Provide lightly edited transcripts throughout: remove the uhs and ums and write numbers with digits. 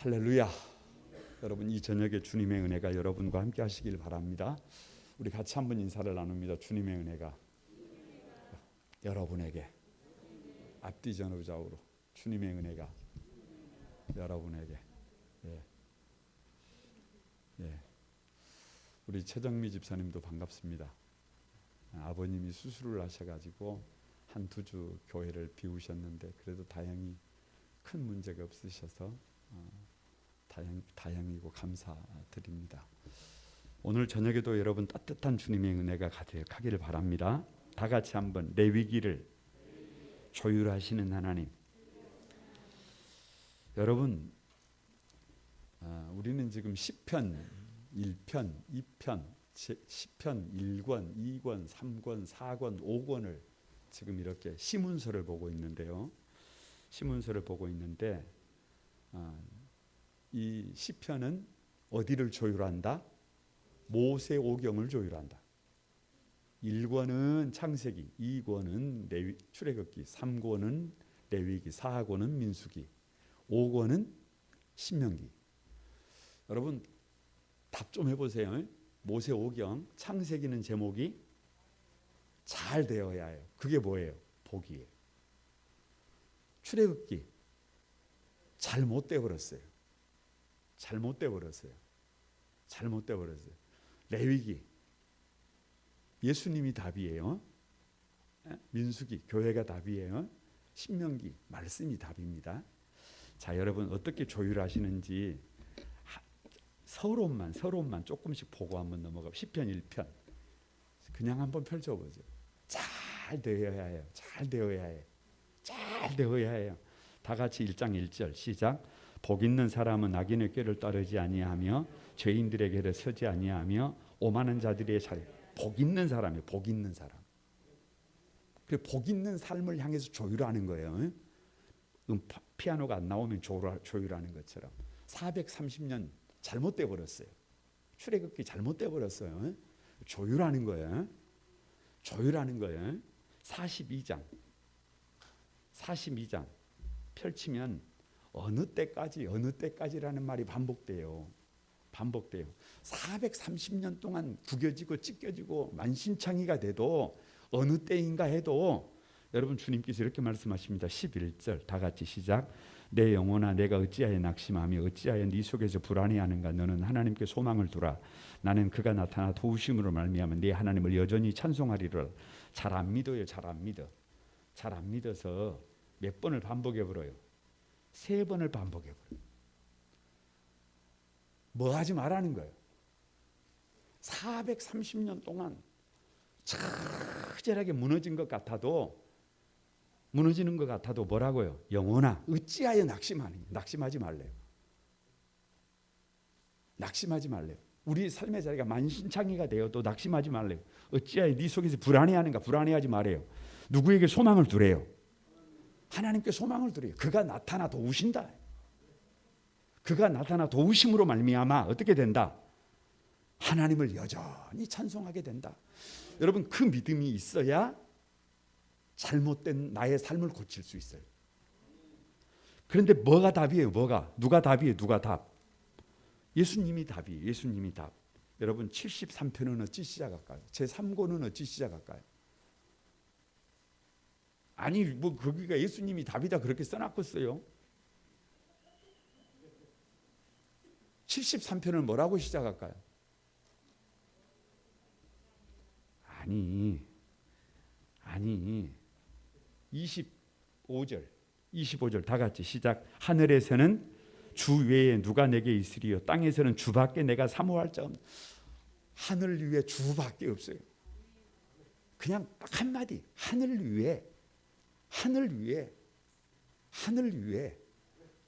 할렐루야. 여러분, 이 저녁에 주님의 은혜가 여러분과 함께 하시길 바랍니다. 우리 같이 한번 인사를 나눕니다. 주님의 은혜가 여러분에게, 앞뒤 전후 좌우로 주님의 은혜가 여러분에게. 우리 최정미 집사님도 반갑습니다. 아버님이 수술을 하셔가지고 한 두 주 교회를 비우셨는데 그래도 다행히 큰 문제가 없으셔서 다행이고 감사드립니다. 오늘 저녁에도 여러분 따뜻한 주님의 은혜가 가득하기를 바랍니다. 다 같이 한번 레위기를 조율하시는 하나님. 여러분, 우리는 지금 시편 1편, 2편, 시편 1권, 2권, 3권, 4권, 5권을 지금 이렇게 시문서를 보고 있는데요. 시문서를 보고 있는데 이 시편은 어디를 조율한다? 모세오경을 조율한다. 1권은 창세기, 2권은 출애굽기, 3권은 레위기, 4권은 민수기, 5권은 신명기. 여러분 답 좀 해보세요. 모세오경, 창세기는 제목이 잘 되어야 해요. 그게 뭐예요? 복이에요. 출애굽기 잘못돼 버렸어요. 레위기 예수님이 답이에요. 민수기 교회가 답이에요. 신명기 말씀이 답입니다. 자, 여러분 어떻게 조율하시는지 서론만 조금씩 보고 한번 넘어가. 시편 1편 그냥 한번 펼쳐보죠. 잘 되어야 해요. 다 같이 1장 1절 시작. 복 있는 사람은 악인의 꾀를 따르지 아니하며 죄인들의 궤를 서지 아니하며 오만한 자들의 자리. 복 있는 사람이에요. 복 있는 사람. 그래, 복 있는 삶을 향해서 조율하는 거예요. 피아노가 안 나오면 조율하는 것처럼 430년 잘못돼 버렸어요. 출애굽기 잘못돼 버렸어요. 조율하는 거예요. 42장 펼치면 어느 때까지라는 말이 반복돼요. 430년 동안 구겨지고 찢겨지고 만신창이가 돼도 어느 때인가 해도 여러분 주님께서 이렇게 말씀하십니다. 11절 다 같이 시작. 내 영혼아 내가 어찌하여 낙심하며 어찌하여 네 속에서 불안해하는가. 너는 하나님께 소망을 두라. 나는 그가 나타나 도우심으로 말미암아 네 하나님을 여전히 찬송하리라. 잘 안 믿어요. 잘 안 믿어서 몇 번을 반복해버려요. 3번을 반복해버려요. 뭐 하지 말라는 거예요. 430년 동안 처절하게 무너지는 것 같아도 뭐라고요? 영혼아 어찌하여 낙심하지 말래요. 우리 삶의 자리가 만신창이가 되어도 낙심하지 말래요. 어찌하여 네 속에서 불안해하는가. 불안해하지 말아요. 누구에게 소망을 두래요? 하나님께 소망을 두래요. 그가 나타나 도우신다. 그가 나타나 도우심으로 말미암아 어떻게 된다? 하나님을 여전히 찬송하게 된다. 여러분 그 믿음이 있어야 잘못된 나의 삶을 고칠 수 있어요. 그런데 뭐가 답이에요? 누가 답이에요? 누가 답? 예수님이 답이에요. 예수님이 답. 여러분 73편은 어찌 시작할까요? 제3권은 어찌 시작할까요? 아니 뭐 거기가 예수님이 답이다 그렇게 써놨겠어요? 73편을 뭐라고 시작할까요? 아니 25절 다 같이 시작. 하늘에서는 주 외에 누가 내게 있으리요 땅에서는 주밖에 내가 사모할 자 없는. 하늘 위에 주밖에 없어요. 그냥 딱 한마디. 하늘 위에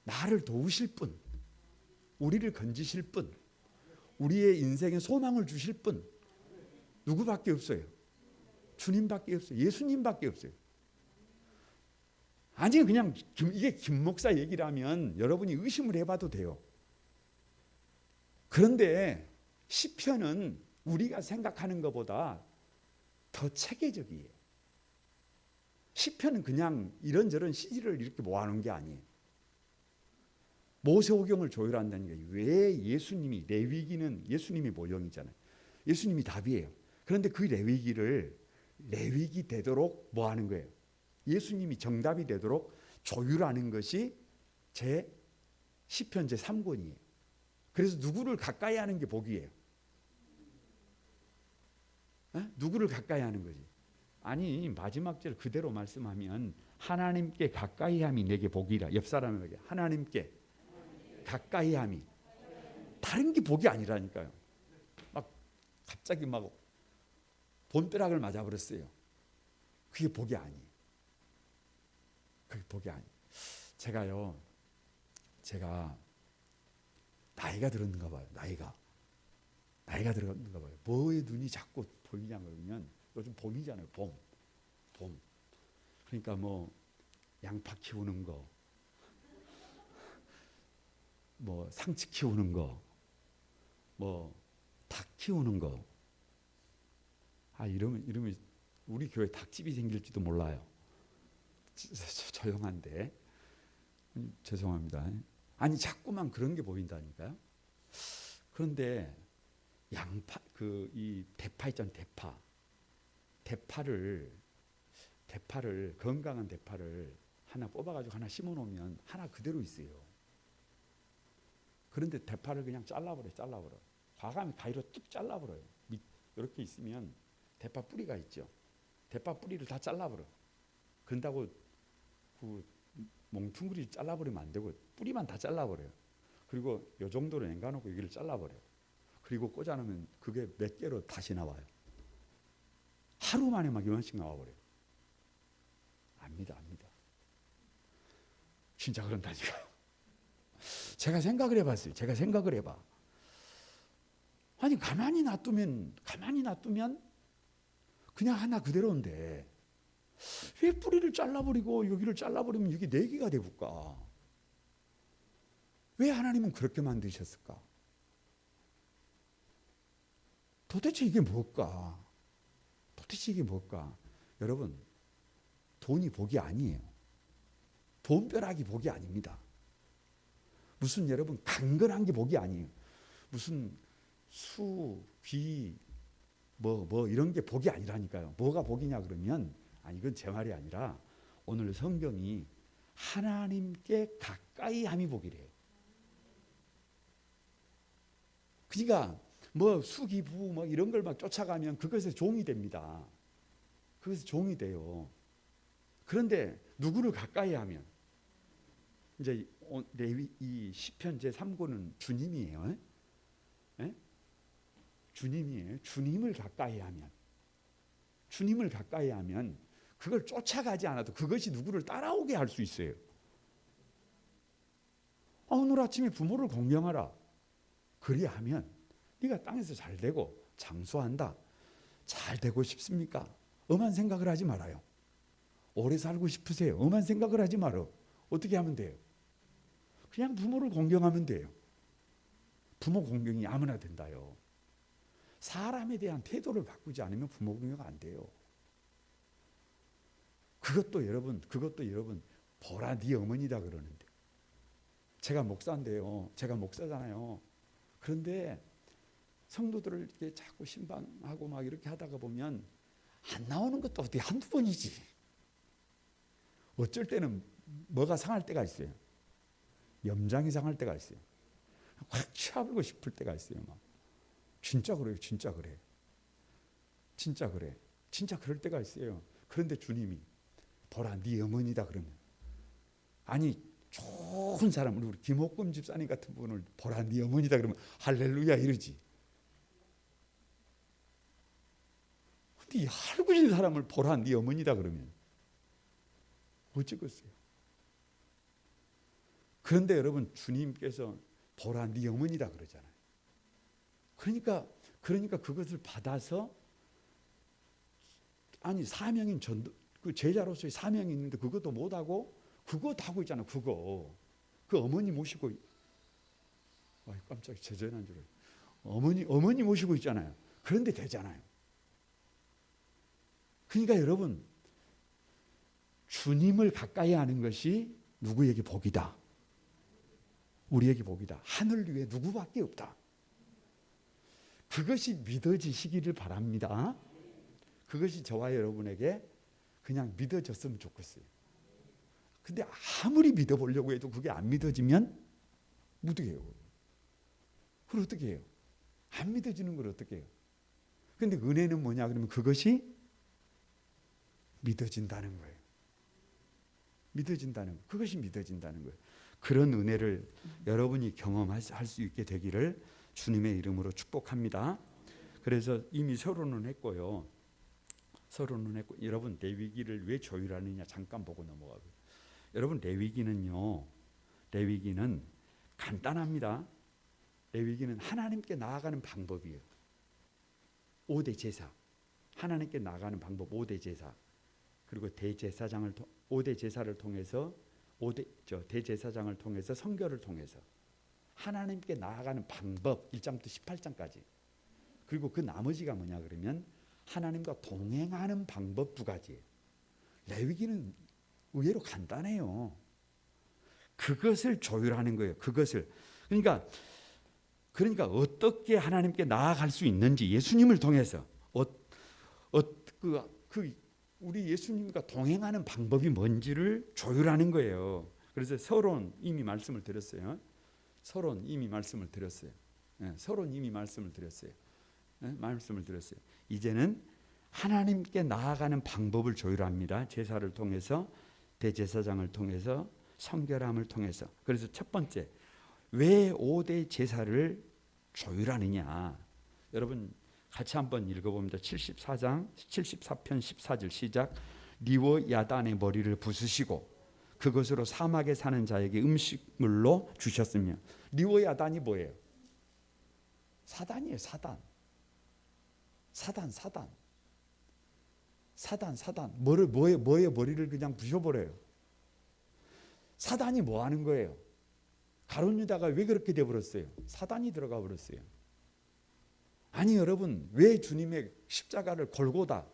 나를 도우실 분, 우리를 건지실 분, 우리의 인생에 소망을 주실 분 누구밖에 없어요? 주님밖에 없어요. 예수님밖에 없어요. 아니 그냥 이게 김 목사 얘기라면 여러분이 의심을 해봐도 돼요. 그런데 시편은 우리가 생각하는 것보다 더 체계적이에요. 시편은 그냥 이런저런 CD를 이렇게 모아놓은 게 아니에요. 모세오경을 조율한다는 게 왜 예수님이 레위기는 예수님이 모형이잖아요. 예수님이 답이에요. 그런데 그 레위기를 레위기 되도록 뭐 하는 거예요? 예수님이 정답이 되도록 조율하는 것이 제 시편 제 3권이에요. 그래서 누구를 가까이 하는 게 복이에요. 누구를 가까이 하는 거지. 아니 마지막 절 그대로 말씀하면 하나님께 가까이함이 내게 복이라. 옆 사람에게 하나님께 가까이함이 다른 게 복이 아니라니까요. 막 갑자기 막 본벼락을 맞아버렸어요. 그게 복이 아니에요. 그게 복이 아니에요. 제가 나이가 들었는가 봐요. 나이가 들었는가 봐요. 뭐에 눈이 자꾸 보이냐 그러면 요즘 봄이잖아요. 봄. 그러니까 뭐 양파 키우는 거, 뭐 상치 키우는 거, 뭐 닭 키우는 거. 이러면 우리 교회 닭집이 생길지도 몰라요. 조용한데 죄송합니다. 아니 자꾸만 그런 게 보인다니까요. 그런데 양파 이 대파 있잖아요. 대파를 건강한 대파를 하나 뽑아가지고 하나 심어놓으면 하나 그대로 있어요. 그런데 대파를 그냥 잘라버려. 과감히 가위로 뚝 잘라버려요. 이렇게 있으면 대파 뿌리가 있죠. 대파 뿌리를 다 잘라버려. 그런다고 그 몽퉁구리 잘라버리면 안 되고 뿌리만 다 잘라버려요. 그리고 이 정도로 앵가놓고 여기를 잘라버려요. 그리고 꽂아놓으면 그게 몇 개로 다시 나와요. 하루 만에 막 이만씩 나와버려요. 압니다. 진짜 그런다니까요. 제가 생각을 해봤어요. 아니 가만히 놔두면 그냥 하나 그대로인데 왜 뿌리를 잘라버리고 여기를 잘라버리면 이게 4개가 되볼까? 왜 하나님은 그렇게 만드셨을까? 도대체 이게 뭘까? 여러분, 돈이 복이 아니에요. 돈벼락이 복이 아닙니다. 무슨 여러분 강건한 게 복이 아니에요. 무슨 수, 귀, 뭐 이런 게 복이 아니라니까요. 뭐가 복이냐 그러면 이건 제 말이 아니라 오늘 성경이 하나님께 가까이 함이 복이래요. 그러니까 뭐 수기부 뭐 이런 걸 막 쫓아가면 그것에 종이 됩니다. 그것에 종이 돼요. 그런데 누구를 가까이 하면 이제 이 시편 제 3권은 주님이에요. 예? 주님이에요. 주님을 가까이 하면 그걸 쫓아가지 않아도 그것이 누구를 따라오게 할 수 있어요. 오늘 아침에 부모를 공경하라. 그리하면 네가 땅에서 잘 되고 장수한다. 잘 되고 싶습니까? 엄한 생각을 하지 말아요. 오래 살고 싶으세요? 엄한 생각을 하지 말어. 어떻게 하면 돼요? 그냥 부모를 공경하면 돼요. 부모 공경이 아무나 된다요. 사람에 대한 태도를 바꾸지 않으면 부모 공경 안 돼요. 그것도 여러분 보라 네 어머니다 그러는데 제가 목사인데요. 제가 목사잖아요. 그런데 성도들을 이렇게 자꾸 신방하고 막 이렇게 하다가 보면 안 나오는 것도 어디 한두 번이지. 어쩔 때는 뭐가 상할 때가 있어요. 염장이 상할 때가 있어요. 확 치아버리고 싶을 때가 있어요. 막. 진짜 그래요. 진짜 그럴 때가 있어요. 그런데 주님이 보라 네 어머니다 그러면 좋은 사람 우리 김옥금 집사님 같은 분을 보라 네 어머니다 그러면 할렐루야 이러지. 근데 이 할구진 사람을 보라 네 어머니다 그러면 어쩌겠어요. 그런데 여러분 주님께서 보라 네 어머니다 그러잖아요. 그러니까 그것을 받아서 사명인 전도 그 제자로서의 사명이 있는데 그것도 못하고 그것도 하고 있잖아요. 그 어머니 모시고 깜짝이야 제전한 줄 알았어요. 어머니 모시고 있잖아요. 그런데 되잖아요. 그러니까 여러분 주님을 가까이 하는 것이 누구에게 복이다. 우리에게 복이다. 하늘 위에 누구밖에 없다. 그것이 믿어지시기를 바랍니다. 그것이 저와 여러분에게 그냥 믿어졌으면 좋겠어요. 근데 아무리 믿어보려고 해도 그게 안 믿어지면 어떻게 해요? 그걸 어떻게 해요? 안 믿어지는 걸 어떻게 해요? 근데 은혜는 뭐냐 그러면 그것이 믿어진다는 거예요. 믿어진다는 거. 그것이 믿어진다는 거예요. 그런 은혜를 여러분이 경험할 수 있게 되기를 주님의 이름으로 축복합니다. 그래서 이미 서론은 했고요. 서론은 했고, 여러분 레위기를 왜 조율하느냐 잠깐 보고 넘어가고요. 여러분 레위기는요. 레위기는 간단합니다. 레위기는 하나님께 나아가는 방법이에요. 5대 제사. 하나님께 나아가는 방법 5대 제사. 그리고 대제사장을 5대 제사를 통해서 대제사장을 통해서 선교를 통해서 하나님께 나아가는 방법 1장부터 18장까지. 그리고 그 나머지가 뭐냐 그러면 하나님과 동행하는 방법 2가지예요. 레위기는 의외로 간단해요. 그것을 조율하는 거예요. 그것을. 그러니까 어떻게 하나님께 나아갈 수 있는지 예수님을 통해서 우리 예수님과 동행하는 방법이 뭔지를 조율하는 거예요. 그래서 서론 이미 말씀을 드렸어요. 서론 이미 말씀을 드렸어요. 말씀을 드렸어요. 이제는 하나님께 나아가는 방법을 조율합니다. 제사를 통해서, 대제사장을 통해서, 성결함을 통해서. 그래서 첫 번째, 왜 5대 제사를 조율하느냐? 여러분 같이 한번 읽어봅니다. 74편 14절 시작. 리워 야단의 머리를 부수시고 그것으로 사막에 사는 자에게 음식물로 주셨으며. 리워 야단이 뭐예요? 사단이에요. 사단. 뭐의 머리를 그냥 부셔버려요. 사단이 뭐 하는 거예요? 가룟 유다가 왜 그렇게 되어버렸어요? 사단이 들어가 버렸어요. 아니 여러분, 왜 주님의 십자가를 골고다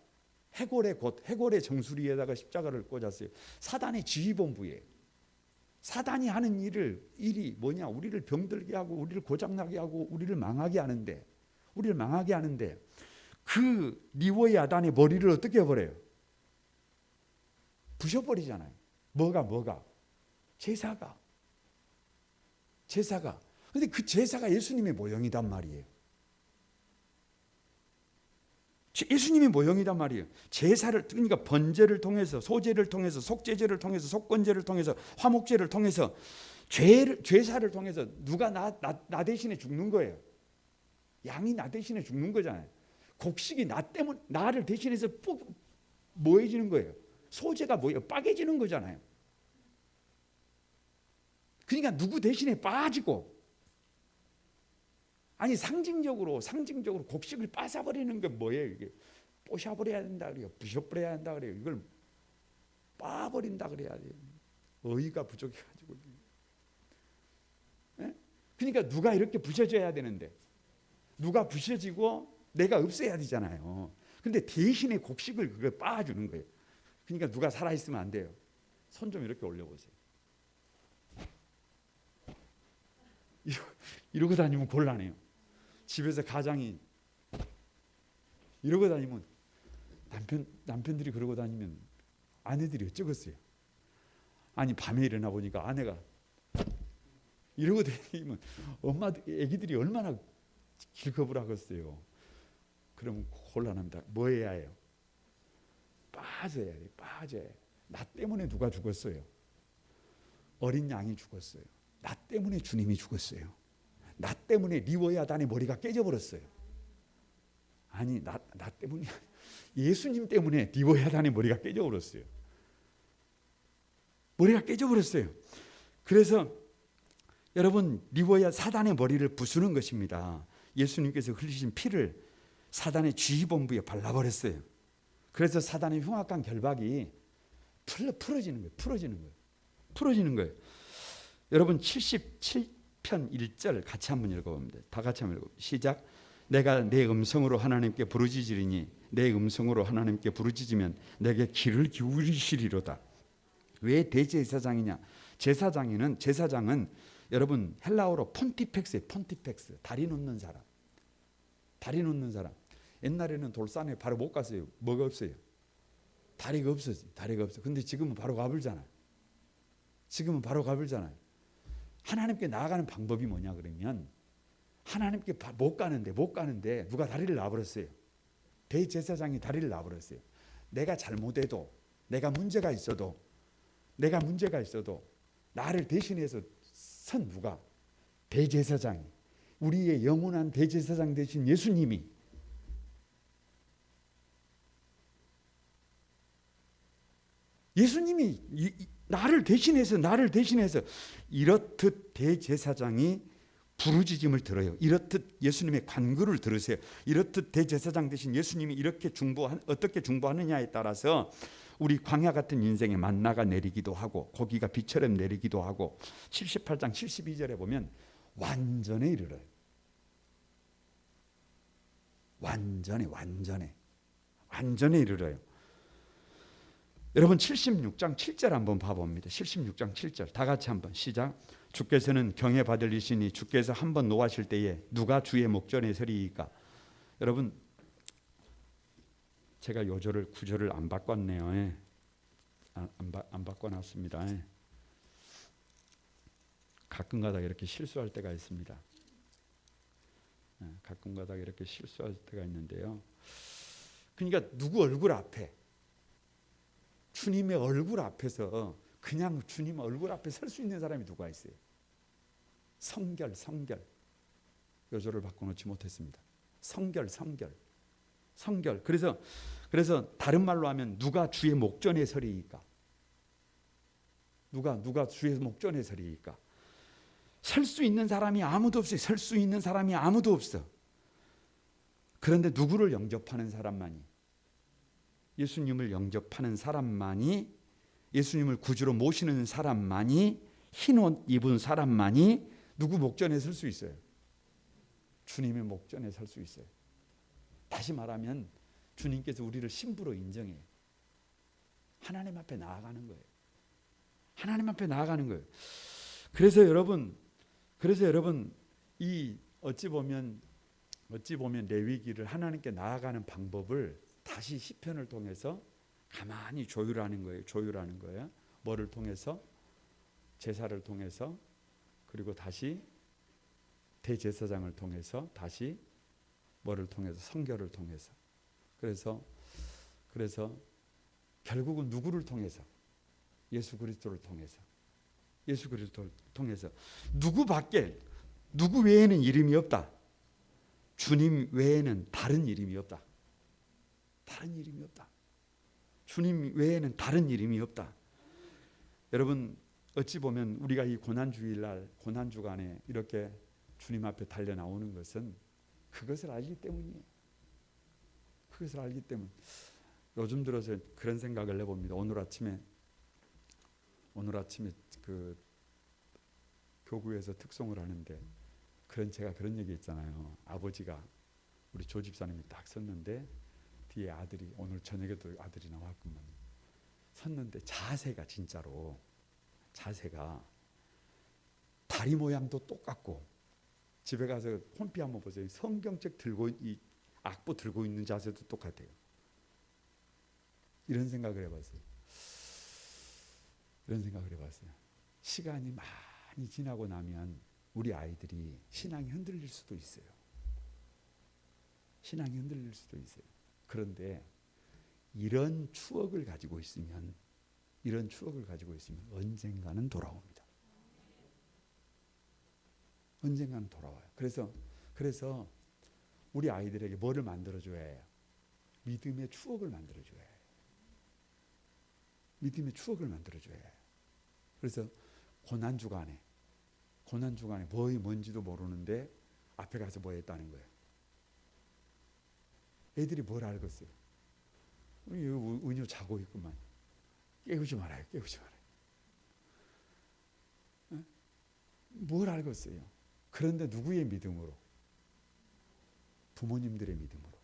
해골의 정수리에다가 십자가를 꽂았어요? 사단의 지휘본부예요. 사단이 하는 일이 뭐냐? 우리를 병들게 하고 우리를 고장나게 하고 우리를 망하게 하는데 그 리워 야단의 머리를 어떻게 해버려요? 부셔버리잖아요. 뭐가? 제사가. 근데 그 제사가 예수님의 모형이단 말이에요. 예수님의 모형이단 말이에요. 제사를, 그러니까 번제를 통해서, 소제를 통해서, 속죄제를 통해서, 속건제를 통해서, 화목제를 통해서, 죄사를 통해서 누가 나 대신에 죽는 거예요. 양이 나 대신에 죽는 거잖아요. 곡식이 나를 대신해서 뭐해지는 거예요? 소제가 뭐예요? 빠개지는 거잖아요. 그러니까 누구 대신에 빠지고, 아니 상징적으로 곡식을 빠사버리는 게 뭐예요? 이게 뽀샤버려야 된다 그래요. 부셔버려야 한다 그래요. 이걸 빠버린다 그래야 돼요. 어이가 부족해가지고. 그러니까 누가 이렇게 부셔져야 되는데, 누가 부셔지고 내가 없애야 되잖아요. 근데 대신에 곡식을 그걸 빻아주는 거예요. 그러니까 누가 살아있으면 안 돼요. 손 좀 이렇게 올려보세요. 이러고 다니면 곤란해요. 집에서 가장이 이러고 다니면, 남편들이 그러고 다니면 아내들이 어쩌겠어요? 아니 밤에 일어나 보니까 아내가 이러고 다니면 애기들이 얼마나 길겁을 하겠어요. 그러면 곤란합니다. 뭐 해야 해요? 빠져야 돼요. 나 때문에 누가 죽었어요? 어린 양이 죽었어요. 나 때문에 주님이 죽었어요. 나 때문에 리워 야단의 머리가 깨져버렸어요. 아니 나 때문이 예수님 때문에 리워 야단의 머리가 깨져버렸어요. 그래서 여러분, 리워야 사단의 머리를 부수는 것입니다. 예수님께서 흘리신 피를 사단의 지휘본부에 발라버렸어요. 그래서 사단의 흉악한 결박이 풀어지는 거예요. 여러분 77편 1절 같이 한번 읽어봅니다. 다 같이 한번 읽어봅니다. 시작. 내가 내 음성으로 하나님께 부르짖으리니 내 음성으로 하나님께 부르짖으면 내게 귀를 기울이시리로다. 왜 대제사장이냐? 제사장은 여러분 헬라어로 폰티펙스예요. 폰티펙스. 다리 놓는 사람. 다리 놓는 사람. 옛날에는 돌산에 바로 못 갔어요. 뭐가 없어요? 다리가 없었지. 다리가 없어. 근데 지금은 바로 가불잖아요. 지금은 바로 가불잖아요. 하나님께 나아가는 방법이 뭐냐 그러면 하나님께 못 가는데 누가 다리를 놔버렸어요. 대제사장이 다리를 놔버렸어요. 내가 잘못해도 내가 문제가 있어도 나를 대신해서 선 누가? 대제사장이. 우리의 영원한 대제사장 되신 예수님이 나를 대신해서 이렇듯 대제사장이 부르짖음을 들어요. 이렇듯 예수님의 간구를 들으세요. 이렇듯 대제사장 되신 예수님이 이렇게 어떻게 중보하느냐에 따라서 우리 광야 같은 인생에 만나가 내리기도 하고 고기가 비처럼 내리기도 하고 78장 72절에 보면 완전에 이르러요. 완전에 이르러요. 여러분 76장 7절 한번 봐봅니다. 76장 7절 다 같이 한번 시작. 주께서는 경외 받을 이시니 주께서 한번 노하실 때에 누가 주의 목전에 서리이까. 여러분 제가 요절을 구절을 안 바꿨네요. 안 바꿔놨습니다. 가끔가다 이렇게 실수할 때가 있습니다. 가끔가다 이렇게 실수할 때가 있는데요. 그러니까 누구 얼굴 앞에 주님의 얼굴 앞에서 그냥 주님 얼굴 앞에 설 수 있는 사람이 누가 있어요? 성결 요절을 바꿔놓지 못했습니다. 성결 그래서 다른 말로 하면 누가 주의 목전에 서리이까? 누가 주의 목전에 서리이까? 설 수 있는 사람이 아무도 없어요. 설 수 있는 사람이 아무도 없어. 그런데 누구를 영접하는 사람만이, 예수님을 영접하는 사람만이, 예수님을 구주로 모시는 사람만이, 흰 옷 입은 사람만이 누구 목전에 설 수 있어요? 주님의 목전에 설 수 있어요. 다시 말하면 주님께서 우리를 신부로 인정해요. 하나님 앞에 나아가는 거예요. 하나님 앞에 나아가는 거예요. 그래서 여러분 이 어찌 보면 레위기를 하나님께 나아가는 방법을 다시 시편을 통해서 가만히 조율하는 거예요. 뭐를 통해서? 제사를 통해서, 그리고 다시 대제사장을 통해서, 다시 뭐를 통해서? 성결을 통해서. 그래서 결국은 누구를 통해서? 예수 그리스도를 통해서 누구 외에는 이름이 없다. 주님 외에는 다른 이름이 없다. 주님 외에는 다른 이름이 없다. 여러분 어찌 보면 우리가 이 고난주일날 고난주간에 이렇게 주님 앞에 달려 나오는 것은 그것을 알기 때문이에요. 요즘 들어서 그런 생각을 해봅니다. 오늘 아침에 그 교구에서 특송을 하는데 제가 그런 얘기 했잖아요. 아버지가 우리 조 집사님이 딱 섰는데 뒤에 아들이, 오늘 저녁에도 아들이 나왔구만, 섰는데 자세가 다리 모양도 똑같고, 집에 가서 홈피 한번 보세요. 성경책 들고 이 악보 들고 있는 자세도 똑같아요. 이런 생각을 해봤어요. 시간이 많이 지나고 나면 우리 아이들이 신앙이 흔들릴 수도 있어요. 그런데 이런 추억을 가지고 있으면 언젠가는 돌아옵니다. 그래서 우리 아이들에게 뭐를 만들어줘야 해요? 믿음의 추억을 만들어줘야 해요. 그래서 고난주간에 뭐이 뭔지도 모르는데 앞에 가서 뭐 했다는 거예요. 애들이 뭘 알겠어요? 은유 자고 있구만. 깨우지 말아요. 뭘 알겠어요? 그런데 누구의 믿음으로? 부모님들의 믿음으로.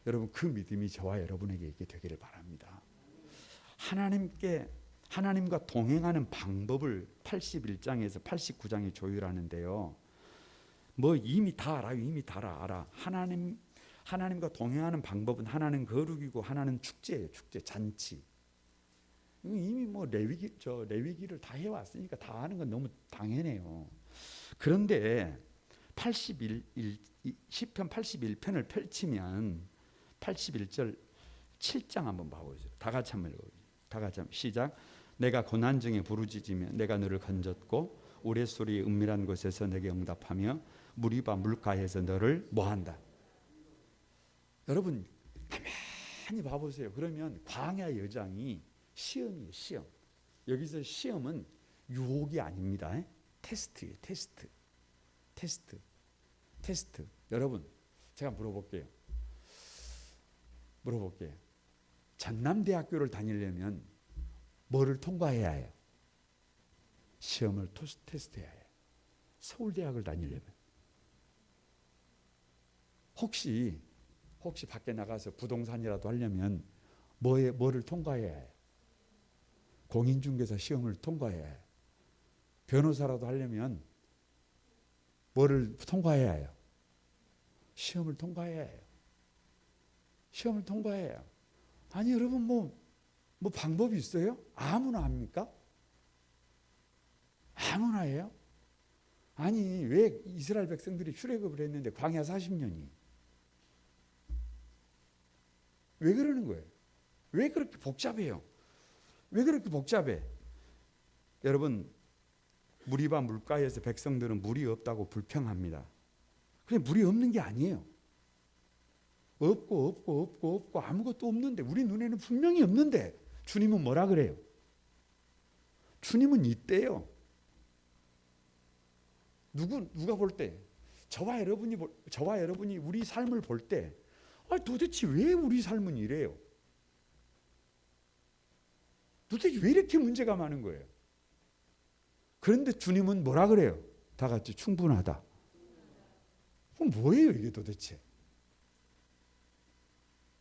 여러분 그 믿음이 저와 여러분에게 있게 되기를 바랍니다. 하나님과 동행하는 방법을 81장에서 89장에 조율하는데요. 뭐 이미 다 알아요. 이미 다 알아. 하나님과 동행하는 방법은 하나는 거룩이고 하나는 축제예요. 축제, 잔치. 이미 뭐 레위기를 다 해왔으니까 다 아는 건 너무 당연해요. 그런데 시편 81편을 펼치면 81절 7장 한번 봐보세요. 다 같이 한번 읽어보세요. 다 같이 한번 시작. 내가 고난 중에 부르짖으며 내가 너를 건졌고 우레소리의 은밀한 곳에서 내게 응답하며 무리바 물가에서 너를 뭐한다. 여러분 가만히 봐보세요. 그러면 광야 여정이 시험이에요. 시험. 여기서 시험은 유혹이 아닙니다. 테스트예요. 테스트. 여러분 제가 물어볼게요. 전남대학교를 다니려면 뭐를 통과해야 해요? 시험을 테스트해야 해요. 서울대학을 다니려면 혹시 밖에 나가서 부동산이라도 하려면 뭐를 통과해야 해요? 공인중개사 시험을 통과해야 해요. 변호사라도 하려면 뭐를 통과해야 해요? 시험을 통과해야 해요. 시험을 통과해야 해요. 아니 여러분 뭐 방법이 있어요? 아무나 합니까? 아무나 해요? 아니 왜 이스라엘 백성들이 출애굽을 했는데 광야 40년이 왜 그러는 거예요? 왜 그렇게 복잡해요? 왜 그렇게 복잡해? 여러분 무리바 물가에서 백성들은 물이 없다고 불평합니다. 그냥 물이 없는 게 아니에요. 없고 아무것도 없는데 우리 눈에는 분명히 없는데 주님은 뭐라 그래요? 주님은 있대요. 누가 볼 때 저와 여러분이 우리 삶을 볼 때 도대체 왜 우리 삶은 이래요? 도대체 왜 이렇게 문제가 많은 거예요? 그런데 주님은 뭐라 그래요? 다 같이 충분하다. 그럼 뭐예요 이게 도대체?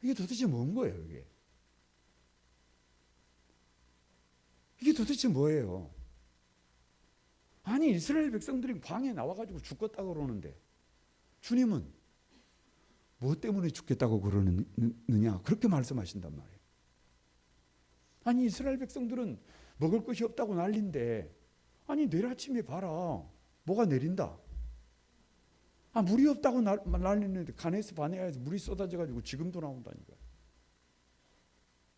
이게 도대체 뭔 거예요 이게 도대체 뭐예요? 아니 이스라엘 백성들이 광야에 나와가지고 죽겠다고 그러는데 주님은 뭐 때문에 죽겠다고 그러느냐 그렇게 말씀하신단 말이에요. 아니 이스라엘 백성들은 먹을 것이 없다고 난리인데 아니 내일 아침에 봐라 뭐가 내린다. 물이 없다고 난리는데 가네스 바네아에서 물이 쏟아져가지고 지금도 나온다니까요.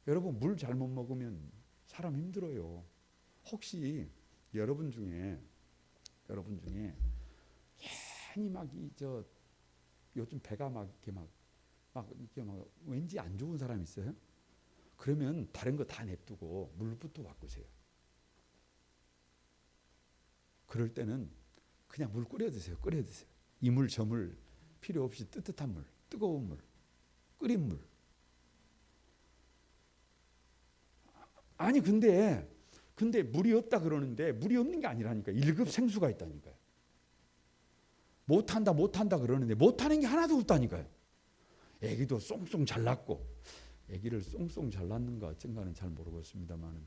여러분 물 잘못 먹으면 사람 힘들어요. 혹시 여러분 중에 괜히 요즘 배가 이렇게 왠지 안 좋은 사람 있어요? 그러면 다른 거 다 냅두고 물부터 바꾸세요. 그럴 때는 그냥 물 끓여 드세요. 이물 저물 필요 없이 뜨뜻한 물, 뜨거운 물, 끓인 물. 아니 근데 물이 없다 그러는데 물이 없는 게 아니라니까. 1급 생수가 있다니까요. 못한다 그러는데 못하는 게 하나도 없다니까요. 애기도 쏭쏭 잘났고, 애기를 쏭쏭 잘났는가 어쩐가는 잘 모르겠습니다만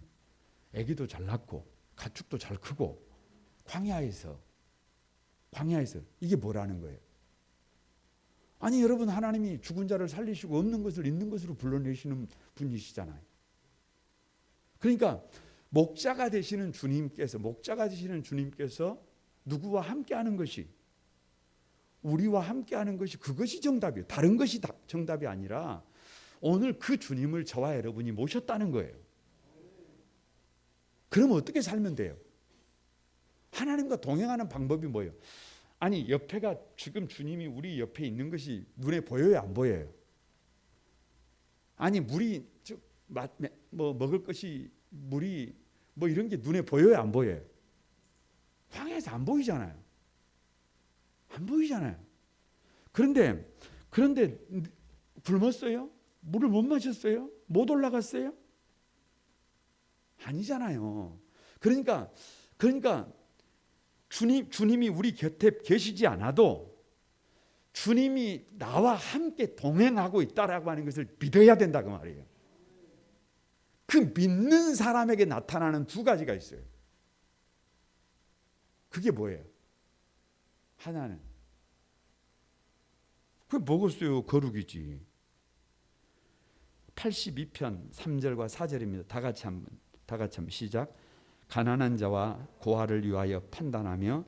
애기도 잘났고 가축도 잘 크고 광야에서 이게 뭐라는 거예요? 아니 여러분 하나님이 죽은 자를 살리시고 없는 것을 있는 것으로 불러내시는 분이시잖아요. 그러니까 목자가 되시는 주님께서 누구와 함께하는 것이 우리와 함께하는 것이 그것이 정답이에요. 다른 것이 정답이 아니라 오늘 그 주님을 저와 여러분이 모셨다는 거예요. 그러면 어떻게 살면 돼요? 하나님과 동행하는 방법이 뭐예요? 아니 옆에가 지금 주님이 우리 옆에 있는 것이 눈에 보여요? 안 보여요? 아니 물이 먹을 것이 물이 이런 게 눈에 보여요? 안 보여요? 광야에서 안 보이잖아요. 그런데 굶었어요? 물을 못 마셨어요? 못 올라갔어요? 아니잖아요. 그러니까 주님이 우리 곁에 계시지 않아도 주님이 나와 함께 동행하고 있다라고 하는 것을 믿어야 된다고 말이에요. 그 믿는 사람에게 나타나는 두 가지가 있어요. 그게 뭐예요? 하나는 그게 뭐겠어요? 거룩이지. 82편 3절과 4절입니다. 다 같이 한번 시작. 가난한 자와 고아를 위하여 판단하며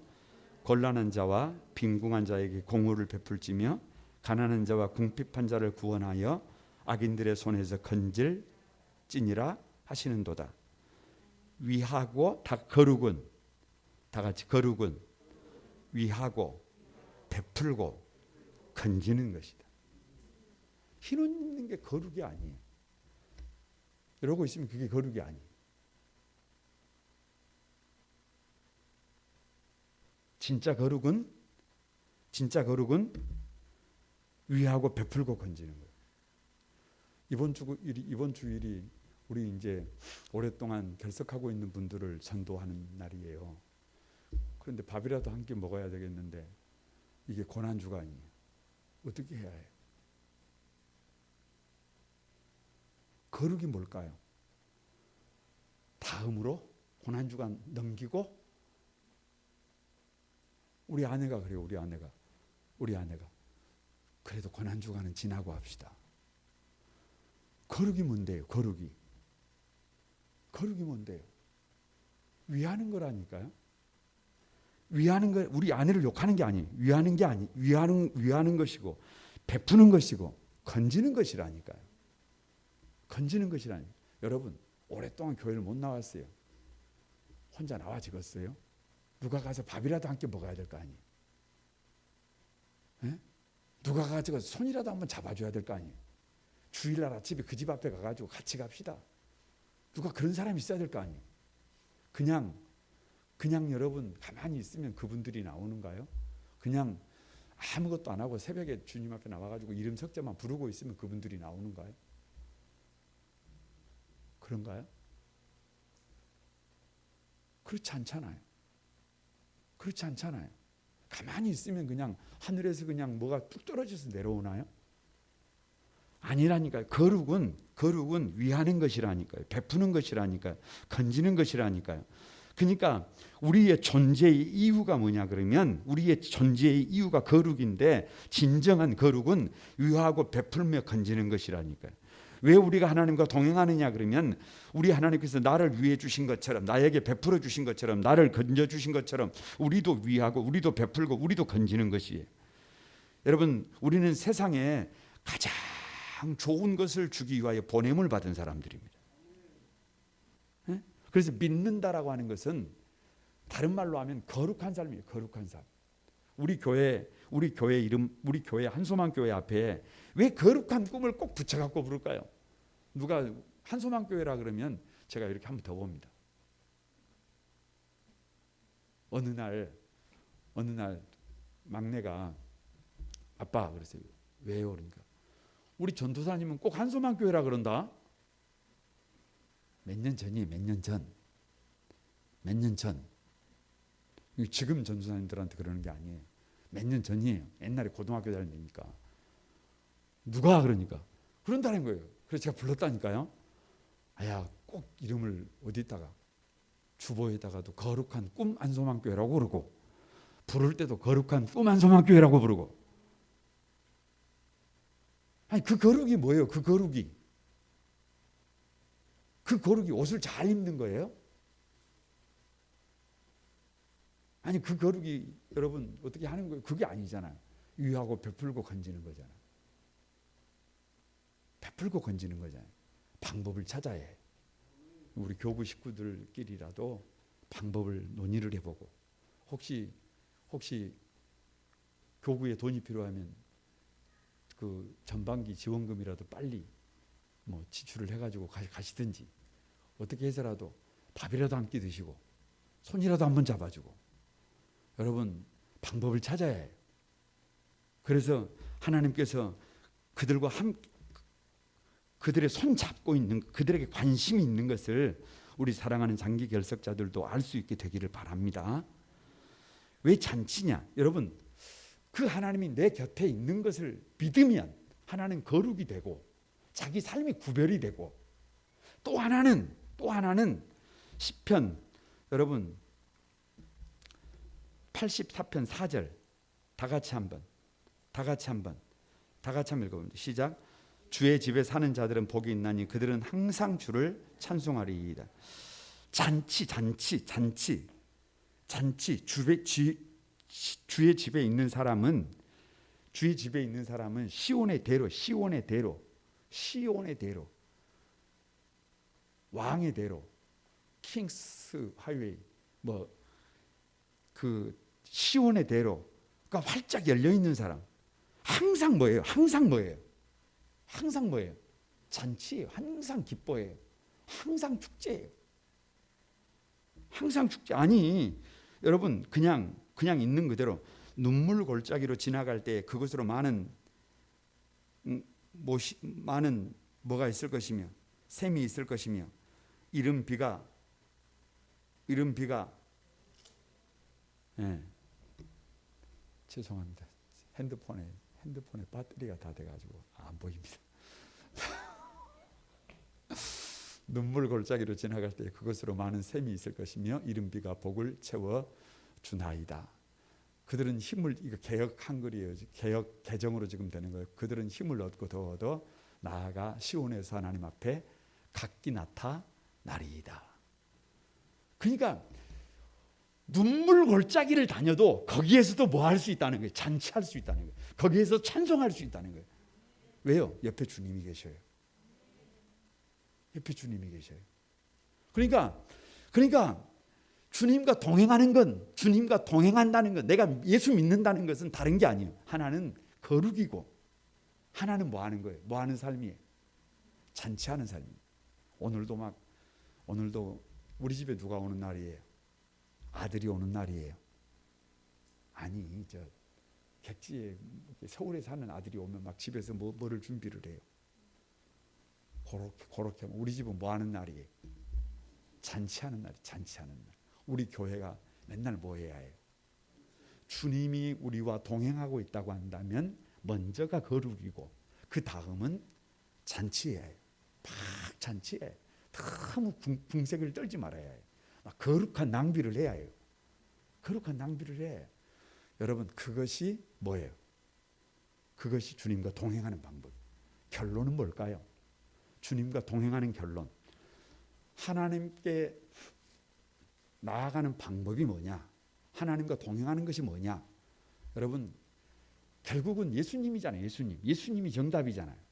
곤란한 자와 빈궁한 자에게 공의를 베풀지며 가난한 자와 궁핍한 자를 구원하여 악인들의 손에서 건질지니라 하시는도다. 위하고 다 거룩은 다 같이 거룩은 위하고 베풀고 건지는 것이다. 힘 있는 게 거룩이 아니에요. 이러고 있으면 그게 거룩이 아니에요. 진짜 거룩은 위하고 베풀고 건지는 거예요. 이번 주일이 우리 이제 오랫동안 결석하고 있는 분들을 전도하는 날이에요. 그런데 밥이라도 한 끼 먹어야 되겠는데 이게 고난주가 아니에요. 어떻게 해야 해요? 거룩이 뭘까요? 다음으로 고난주가 넘기고 우리 아내가 그래요. 우리 아내가 그래도 고난주간은 지나고 합시다. 거룩이 뭔데요? 거룩이 뭔데요? 위하는 거라니까요. 위하는 거 우리 아내를 욕하는 게 아니에요. 위하는 것이고 베푸는 것이고 건지는 것이라니까요. 건지는 것이라니. 여러분 오랫동안 교회를 못 나왔어요. 혼자 나와 죽었어요. 누가 가서 밥이라도 함께 먹어야 될 거 아니에요. 에? 누가 가서 손이라도 한번 잡아줘야 될 거 아니에요. 주일날 아침에 그 집 앞에 가가지고 같이 갑시다. 누가 그런 사람이 있어야 될 거 아니에요. 그냥 여러분 가만히 있으면 그분들이 나오는가요? 그냥 아무것도 안 하고 새벽에 주님 앞에 나와가지고 이름 석자만 부르고 있으면 그분들이 나오는가요? 그런가요? 그렇지 않잖아요. 가만히 있으면 그냥 하늘에서 그냥 뭐가 뚝 떨어져서 내려오나요? 아니라니까요. 거룩은 위하는 것이라니까요. 베푸는 것이라니까요. 건지는 것이라니까요. 그러니까 우리의 존재의 이유가 뭐냐 그러면 우리의 존재의 이유가 거룩인데 진정한 거룩은 위하고 베풀며 건지는 것이라니까요. 왜 우리가 하나님과 동행하느냐 그러면 우리 하나님께서 나를 위해 주신 것처럼 나에게 베풀어 주신 것처럼 나를 건져 주신 것처럼 우리도 위하고 우리도 베풀고 우리도 건지는 것이에요. 여러분 우리는 세상에 가장 좋은 것을 주기 위하여 보냄을 받은 사람들입니다. 그래서 믿는다라고 하는 것은 다른 말로 하면 거룩한 삶이에요. 거룩한 삶. 우리 교회 한소망교회 앞에 왜 거룩한 꿈을 꼭 붙여갖고 부를까요? 누가 한소망교회라 그러면 제가 이렇게 한번 더 봅니다. 어느 날 막내가 아빠 그랬어요. 왜요? 그러니까 우리 전도사님은 꼭 한소망교회라 그런다. 몇 년 전. 지금 전도사님들한테 그러는 게 아니에요. 몇 년 전이에요. 옛날에 고등학교 다닐 때니까. 누가 그러니까 그런다는 거예요. 그래서 제가 불렀다니까요. 아야 꼭 이름을 어디다가 주보에다가도 거룩한 꿈 안소망교회라고 그러고 부를 때도 거룩한 꿈 안소망교회라고 부르고. 아니 그 거룩이 뭐예요? 그 거룩이 옷을 잘 입는 거예요? 아니 그 거룩이 여러분 어떻게 하는 거예요? 그게 아니잖아요. 위하고 베풀고 건지는 거잖아요. 베풀고 건지는 거잖아요. 방법을 찾아야 해요. 우리 교구 식구들끼리라도 방법을 논의를 해보고 혹시 교구에 돈이 필요하면 그 전반기 지원금이라도 빨리 뭐 지출을 해가지고 가시든지 어떻게 해서라도 밥이라도 한 끼 드시고 손이라도 한번 잡아주고 여러분 방법을 찾아야 해요. 그래서 하나님께서 그들과 함께 그들의 손 잡고 있는 그들에게 관심이 있는 것을 우리 사랑하는 장기 결석자들도 알 수 있게 되기를 바랍니다. 왜 잔치냐? 여러분 그 하나님이 내 곁에 있는 것을 믿으면 하나는 거룩이 되고 자기 삶이 구별이 되고 또 하나는 시편 여러분 84편 4절 다 같이 한번 읽어봅니다. 시작. 주의 집에 사는 자들은 복이 있나니 그들은 항상 주를 찬송하리이다. 잔치 주의 집에 있는 사람은 시온의 대로 왕의 대로 킹스 하이웨이 그 시온의 대로가 활짝 열려 있는 사람 항상 뭐예요? 잔치예요. 항상 기뻐해요. 항상 축제예요. 항상 축제. 아니 여러분 그냥 있는 그대로 눈물 골짜기로 지나갈 때 그것으로 많은 뭐가 있을 것이며 샘이 있을 것이며 이른 비가 죄송합니다. 핸드폰에 배터리가 다 돼가지고 안 보입니다. 눈물 골짜기로 지나갈 때 그것으로 많은 샘이 있을 것이며 이른 비가 복을 채워 주나이다. 그들은 힘을 이거 개혁 한글이에요. 개혁 개정으로 지금 되는 거예요. 그들은 힘을 얻고 더 얻어 나아가 시온에서 하나님 앞에 각기 나타나리이다. 그러니까 눈물 골짜기를 다녀도 거기에서도 뭐 할 수 있다는 거예요. 잔치할 수 있다는 거예요. 거기에서 찬송할 수 있다는 거예요. 왜요? 옆에 주님이 계셔요. 그러니까 주님과 동행한다는 건 내가 예수 믿는다는 것은 다른 게 아니에요. 하나는 거룩이고 하나는 뭐 하는 거예요? 뭐 하는 삶이에요? 잔치하는 삶이에요. 오늘도 우리 집에 누가 오는 날이에요? 아들이 오는 날이에요. 아니 저 객지에 서울에 사는 아들이 오면 막 집에서 뭐를 준비를 해요. 그렇게 우리 집은 뭐 하는 날이에요? 잔치하는 날. 우리 교회가 맨날 뭐 해야 해요? 주님이 우리와 동행하고 있다고 한다면 먼저가 거룩이고 그 다음은 잔치예요. 막 잔치해. 너무 궁색을 떨지 말아야 해요. 막 거룩한 낭비를 해야 해요. 여러분 그것이 뭐예요? 그것이 주님과 동행하는 방법. 결론은 뭘까요? 주님과 동행하는 결론. 하나님께 나아가는 방법이 뭐냐? 하나님과 동행하는 것이 뭐냐? 여러분 결국은 예수님이잖아요. 예수님이 정답이잖아요.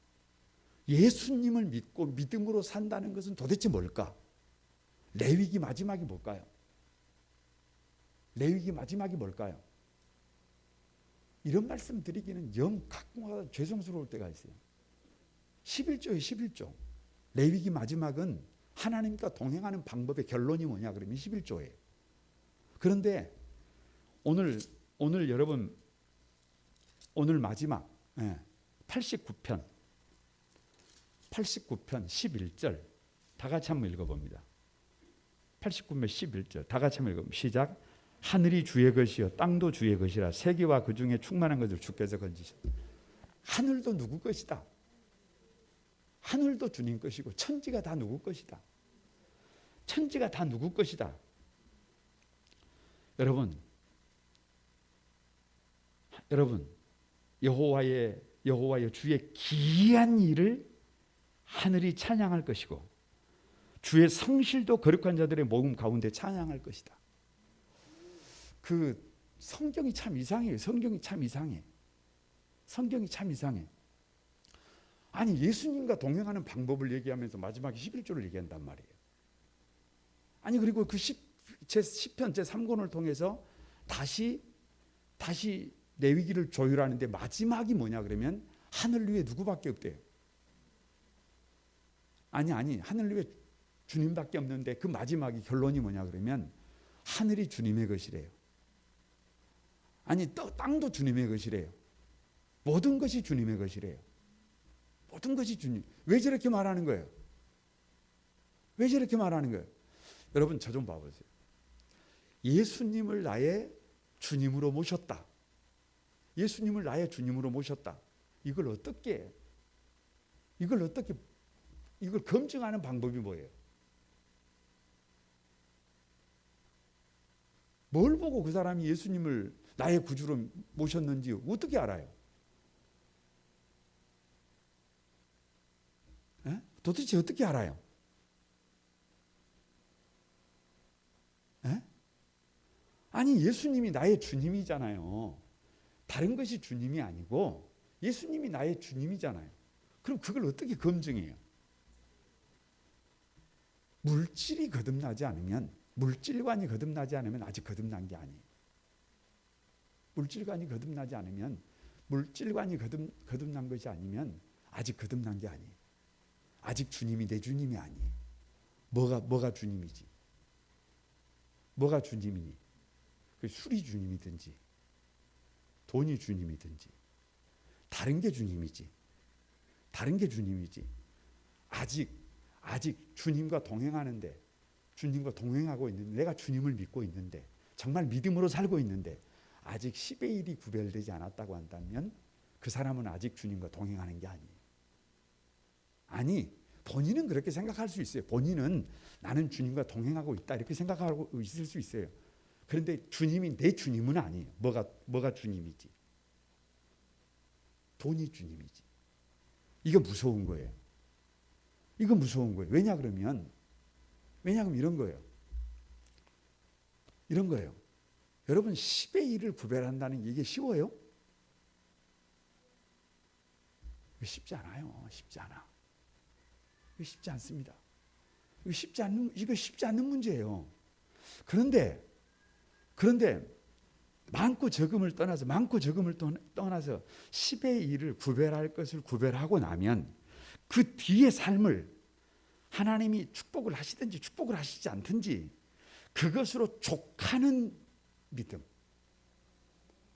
예수님을 믿고 믿음으로 산다는 것은 도대체 뭘까? 레위기 마지막이 뭘까요? 이런 말씀 드리기는 영 가끔가다 죄송스러울 때가 있어요. 11조예요. 레위기 마지막은 하나님과 동행하는 방법의 결론이 뭐냐 그러면 11조예요. 그런데 오늘 여러분 오늘 마지막 89편 11절 다 같이 한번 읽어봅니다. 89편 11절 다 같이 한번 읽어봅니다. 시작. 하늘이 주의 것이요 땅도 주의 것이라 세계와 그 중에 충만한 것을 주께서 건지셨다. 하늘도 누구 것이다. 하늘도 주님 것이고 천지가 다 누구 것이다. 여러분 여호와의 주의 기이한 일을 하늘이 찬양할 것이고 주의 성실도 거룩한 자들의 모금 가운데 찬양할 것이다. 그 성경이 참 이상해요. 성경이 참 이상해. 아니 예수님과 동행하는 방법을 얘기하면서 마지막에 11조를 얘기한단 말이에요. 아니 그리고 그 시편 제3권을 통해서 다시 레위기를 조율하는데 마지막이 뭐냐 그러면 하늘 위에 누구밖에 없대요. 아니 하늘 위에 주님밖에 없는데 그 마지막이 결론이 뭐냐 그러면 하늘이 주님의 것이래요. 아니 땅도 주님의 것이래요. 모든 것이 주님의 것이래요. 모든 것이 주님. 왜 저렇게 말하는 거예요? 여러분 저 좀 봐보세요. 예수님을 나의 주님으로 모셨다. 이걸 어떻게 이걸 검증하는 방법이 뭐예요? 뭘 보고 그 사람이 예수님을 나의 구주로 모셨는지 어떻게 알아요? 에? 도대체 어떻게 알아요? 에? 아니 예수님이 나의 주님이잖아요. 다른 것이 주님이 아니고 예수님이 나의 주님이잖아요. 그럼 그걸 어떻게 검증해요? 물질이 거듭나지 않으면, 물질관이 거듭나지 않으면 아직 거듭난 게 아니에요. 물질관이 거듭나지 않으면, 물질관이 거듭난 것이 아니면 아직 거듭난 게 아니에요. 아직 주님이 내 주님이 아니에요. 뭐가 주님이지? 뭐가 주님이니? 그 술이 주님이든지 돈이 주님이든지 다른 게 주님이지. 다른 게 주님이지. 아직 주님과 동행하는데, 주님과 동행하고 있는데, 내가 주님을 믿고 있는데, 정말 믿음으로 살고 있는데 아직 10의 1이 구별되지 않았다고 한다면 그 사람은 아직 주님과 동행하는 게 아니에요. 아니, 본인은 그렇게 생각할 수 있어요. 본인은 나는 주님과 동행하고 있다 이렇게 생각하고 있을 수 있어요. 그런데 주님이 내 주님은 아니에요. 뭐가 주님이지? 돈이 주님이지. 이거 무서운 거예요. 이거 무서운 거예요. 왜냐하면 이런 거예요. 이런 거예요. 여러분 10의 1을 구별한다는 게 이게 쉬워요? 쉽지 않아요. 쉽지 않아. 이거 쉽지 않습니다. 이거 쉽지 않는 문제예요. 그런데 많고 적음을 떠나서 10의 1을 구별할 것을 구별하고 나면 그 뒤의 삶을 하나님이 축복을 하시든지 축복을 하시지 않든지 그것으로 족하는 믿음.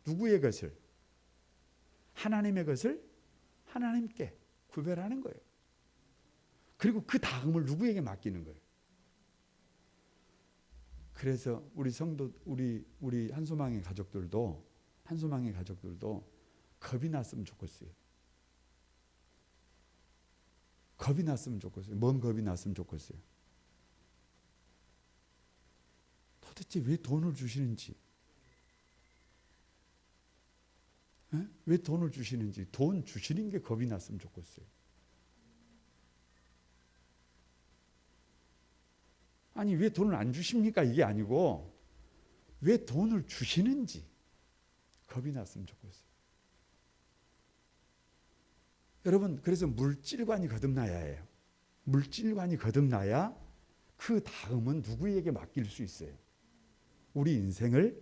누구의 것을? 하나님의 것을 하나님께 구별하는 거예요. 그리고 그 다음을 누구에게 맡기는 거예요. 그래서 우리 성도 우리 한소망의 가족들도 겁이 났으면 좋겠어요. 겁이 났으면 좋겠어요. 뭔 겁이 났으면 좋겠어요. 도대체 왜 돈을 주시는지, 왜 돈을 주시는지, 돈 주시는 게 겁이 났으면 좋겠어요. 아니 왜 돈을 안 주십니까? 이게 아니고 왜 돈을 주시는지 겁이 났으면 좋겠어요. 여러분 그래서 물질관이 거듭나야 해요. 물질관이 거듭나야 그 다음은 누구에게 맡길 수 있어요? 우리 인생을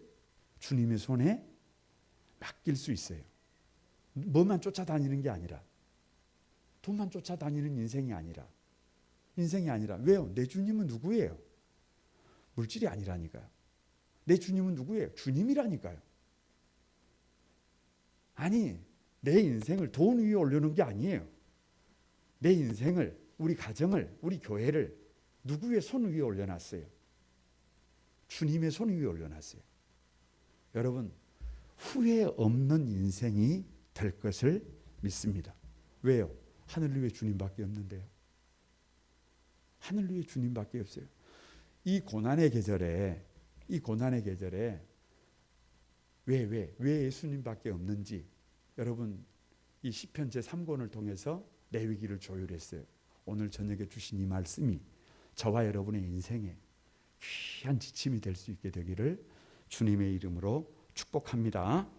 주님의 손에 맡길 수 있어요. 뭐만 쫓아다니는 게 아니라, 돈만 쫓아다니는 인생이 아니라 왜요? 내 주님은 누구예요? 물질이 아니라니까요. 내 주님은 누구예요? 주님이라니까요. 아니 내 인생을 돈 위에 올려놓은 게 아니에요. 내 인생을, 우리 가정을, 우리 교회를 누구의 손 위에 올려놨어요? 주님의 손 위에 올려놨어요. 여러분 후회 없는 인생이 될 것을 믿습니다. 왜요? 하늘 위에 주님밖에 없는데요. 하늘 위에 주님밖에 없어요. 이 고난의 계절에 왜 예수님밖에 없는지 여러분 이 시편 제3권을 통해서 레위기를 조율했어요. 오늘 저녁에 주신 이 말씀이 저와 여러분의 인생에 귀한 지침이 될 수 있게 되기를 주님의 이름으로 축복합니다.